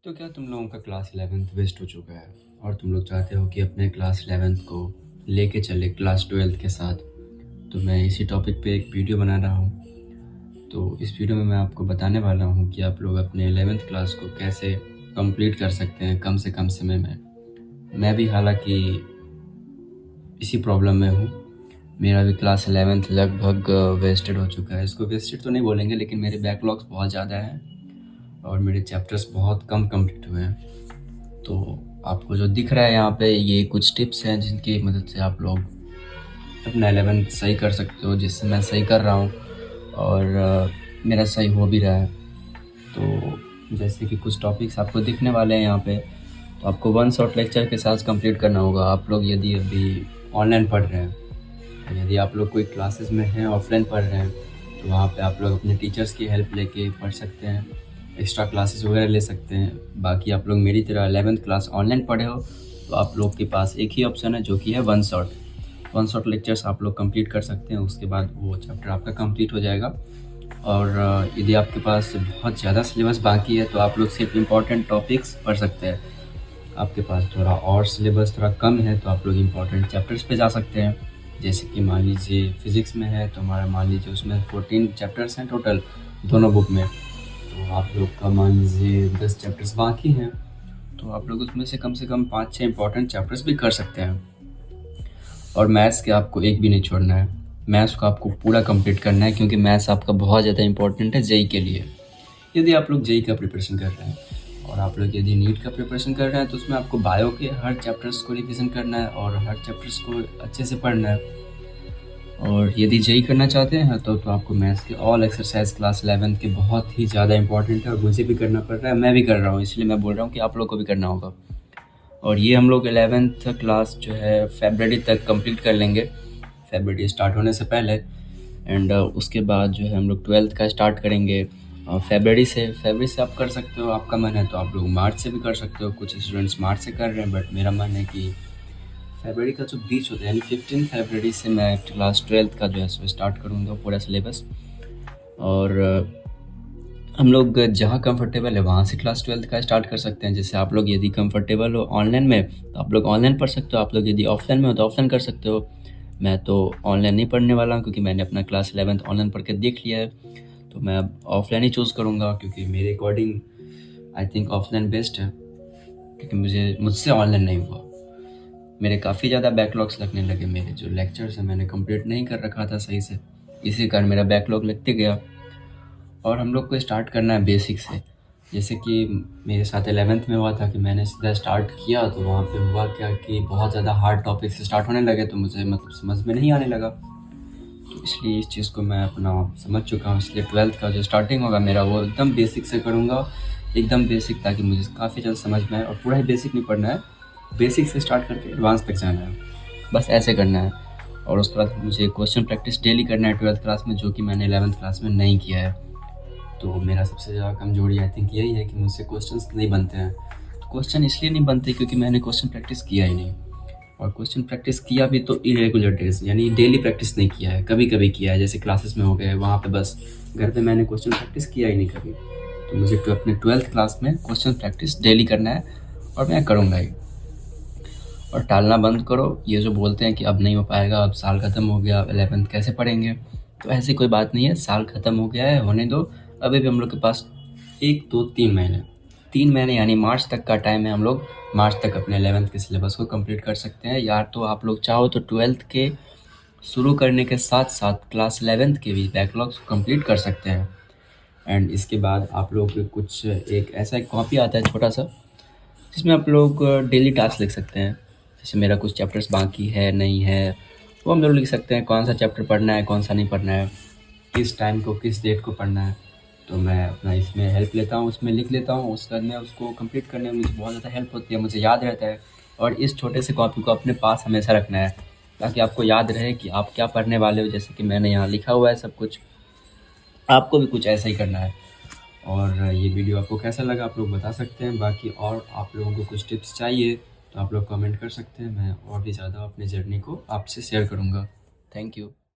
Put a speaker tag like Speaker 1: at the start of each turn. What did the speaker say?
Speaker 1: तो क्या तुम लोगों का क्लास 11th वेस्ट हो चुका है और तुम लोग चाहते हो कि अपने क्लास 11th को लेके चले क्लास 12th के साथ। तो मैं इसी टॉपिक पे एक वीडियो बना रहा हूँ। तो इस वीडियो में मैं आपको बताने वाला हूँ कि आप लोग अपने 11th क्लास को कैसे कंप्लीट कर सकते हैं कम से कम समय में। मैं भी हालांकि इसी प्रॉब्लम में हूँ। मेरा भी क्लास 11th लगभग वेस्टेड हो चुका है। इसको वेस्टेड तो नहीं बोलेंगे, लेकिन मेरे बैकलॉग्स बहुत ज़्यादा हैं और मेरे चैप्टर्स बहुत कम कंप्लीट हुए हैं। तो आपको जो दिख रहा है यहाँ पे, ये कुछ टिप्स हैं जिनकी मदद से आप लोग अपना 11th सही कर सकते हो, जिससे मैं सही कर रहा हूँ और मेरा सही हो भी रहा है। तो जैसे कि कुछ टॉपिक्स आपको दिखने वाले हैं यहाँ पे, तो आपको वन शॉट लेक्चर के साथ कंप्लीट करना होगा। आप लोग यदि अभी ऑनलाइन पढ़ रहे हैं, यदि आप लोग कोई क्लासेस में हैं, ऑफलाइन पढ़ रहे हैं, तो वहाँ पे आप लोग अपने टीचर्स की हेल्प लेके पढ़ सकते हैं, एक्स्ट्रा क्लासेस वगैरह ले सकते हैं। बाकी आप लोग मेरी तरह 11th क्लास ऑनलाइन पढ़े हो तो आप लोग के पास एक ही ऑप्शन है, जो कि है वन शॉट लेक्चर्स आप लोग कंप्लीट कर सकते हैं। उसके बाद वो चैप्टर आपका कंप्लीट हो जाएगा। और यदि आपके पास बहुत ज़्यादा सिलेबस बाकी है तो आप लोग सिर्फ इम्पॉर्टेंट टॉपिक्स पढ़ सकते हैं। आपके पास थोड़ा और सिलेबस थोड़ा कम है तो आप लोग इम्पॉर्टेंट चैप्टर्स पे जा सकते हैं। जैसे कि मान लीजिए फिज़िक्स में है तो हमारा मान लीजिए उसमें 14 चैप्टर्स हैं टोटल दोनों बुक में। तो आप लोग का मान लीजिए 10 चैप्टर्स बाकी हैं, तो आप लोग उसमें से कम 5-6 इंपॉर्टेंट चैप्टर्स भी कर सकते हैं। और मैथ्स के आपको एक भी नहीं छोड़ना है। मैथ्स को आपको पूरा कंप्लीट करना है, क्योंकि मैथ्स आपका बहुत ज़्यादा इंपॉर्टेंट है जेई के लिए। यदि आप लोग जेई का प्रिपरेशन कर रहे हैं और आप लोग यदि नीट का प्रिपरेशन कर रहे हैं, तो उसमें आपको बायो के हर चैप्टर्स को रिविज़न करना है और हर चैप्टर्स को अच्छे से पढ़ना है। और यदि जेई करना चाहते हैं तो आपको मैथ्स के ऑल एक्सरसाइज क्लास 11th के बहुत ही ज़्यादा इंपॉर्टेंट है और मुझे भी करना पड़ रहा है, मैं भी कर रहा हूँ, इसलिए मैं बोल रहा हूँ कि आप लोग को भी करना होगा। और ये हम लोग 11th क्लास जो है फरवरी तक कंप्लीट कर लेंगे, फरवरी स्टार्ट होने से पहले। एंड उसके बाद जो है हम लोग 12th का स्टार्ट करेंगे फरवरी से आप कर सकते हो, आपका मन है तो आप लोग मार्च से भी कर सकते हो। कुछ स्टूडेंट्स मार्च से कर रहे हैं, बट मेरा मन है कि फरवरी का जो बीच होता है यानी 15 फरवरी से मैं क्लास 12th का जो है सो स्टार्ट करूँगा पूरा सिलेबस। और हम लोग जहाँ कंफर्टेबल है वहाँ से क्लास 12th का स्टार्ट कर सकते हैं। जैसे आप लोग यदि कंफर्टेबल हो ऑनलाइन में तो आप लोग ऑनलाइन पढ़ सकते हो, आप लोग यदि ऑफलाइन में हो तो ऑफलाइन कर सकते हो। मैं तो ऑनलाइन नहीं पढ़ने वाला हूँ, क्योंकि मैंने अपना क्लास 11th ऑनलाइन पढ़ के देख लिया है। तो मैं अब ऑफलाइन ही चूज़ करूँगा, क्योंकि मेरे according I think offline best है, क्योंकि मुझसे ऑनलाइन नहीं हुआ। मेरे काफ़ी ज़्यादा बैकलॉग्स लगने लगे। मेरे जो लेक्चर्स हैं मैंने कंप्लीट नहीं कर रखा था सही से, इसी कारण मेरा बैकलॉग लगते गया। और हम लोग को स्टार्ट करना है बेसिक से। जैसे कि मेरे साथ 11th में हुआ था कि मैंने सीधा स्टार्ट किया, तो वहाँ पे हुआ क्या कि बहुत ज़्यादा हार्ड टॉपिक से स्टार्ट होने लगे, तो मुझे समझ में नहीं आने लगा। तो इसलिए इस चीज़ को मैं अपना समझ चुका हूँ, इसलिए 12th का जो स्टार्टिंग होगा मेरा वो एकदम बेसिक से करूँगा, एकदम बेसिक, ताकि मुझे काफ़ी जल्द समझ में आए। और पूरा ही बेसिक नहीं पढ़ना है, बेसिक से स्टार्ट करके एडवांस तक जाना है, बस ऐसे करना है। और उसके बाद मुझे क्वेश्चन प्रैक्टिस डेली करना है 12th क्लास में, जो कि मैंने 11th क्लास में नहीं किया है। तो मेरा सबसे ज़्यादा कमजोरी आई थिंक यही है कि मुझसे क्वेश्चंस नहीं बनते हैं। तो क्वेश्चन इसलिए नहीं बनते क्योंकि मैंने क्वेश्चन प्रैक्टिस किया ही नहीं, और क्वेश्चन प्रैक्टिस किया भी तो इरेगुलर डेज, यानी डेली प्रैक्टिस नहीं किया है, कभी कभी किया है, जैसे क्लासेस में हो गए वहाँ पे बस। घर पे मैंने क्वेश्चन प्रैक्टिस किया ही नहीं कभी। तो मुझे तो अपने 12th क्लास में क्वेश्चन प्रैक्टिस डेली करना है, और मैं करूँगा ही। और टालना बंद करो। ये जो बोलते हैं कि अब नहीं हो पाएगा, अब साल ख़त्म हो गया, अब 11th कैसे पढ़ेंगे, तो ऐसी कोई बात नहीं है। साल ख़त्म हो गया है, होने दो। अभी भी हम लोग के पास 1 2 3 महीने, 3 महीने यानी मार्च तक का टाइम है। हम लोग मार्च तक अपने 11th के सिलेबस को कंप्लीट कर सकते हैं। यार तो आप लोग चाहो तो 12th के शुरू करने के साथ साथ क्लास 11th के भी बैकलॉग्स को कंप्लीट कर सकते हैं। एंड इसके बाद आप लोग कुछ एक ऐसा एक कॉपी आता है छोटा सा, जिसमें आप लोग डेली टास्क लिख सकते हैं। जैसे मेरा कुछ चैप्टर्स बाकी है नहीं है, वो हम लोग लिख सकते हैं, कौन सा चैप्टर पढ़ना है कौन सा नहीं पढ़ना है, किस टाइम को किस डेट को पढ़ना है। तो मैं अपना इसमें हेल्प लेता हूँ, उसमें लिख लेता हूँ। उसके बाद मैं उसको कंप्लीट करने में मुझे बहुत ज़्यादा हेल्प होती है, मुझे याद रहता है। और इस छोटे से कॉपी को अपने पास हमेशा रखना है, ताकि आपको याद रहे कि आप क्या पढ़ने वाले हो। जैसे कि मैंने यहाँ लिखा हुआ है सब कुछ, आपको भी कुछ ऐसा ही करना है। और ये वीडियो आपको कैसा लगा आप लोग बता सकते हैं। बाकी और आप लोगों को कुछ टिप्स चाहिए तो आप लोग कमेंट कर सकते हैं, मैं और भी ज़्यादा अपनी जर्नी को आपसे शेयर करूँगा। Thank you.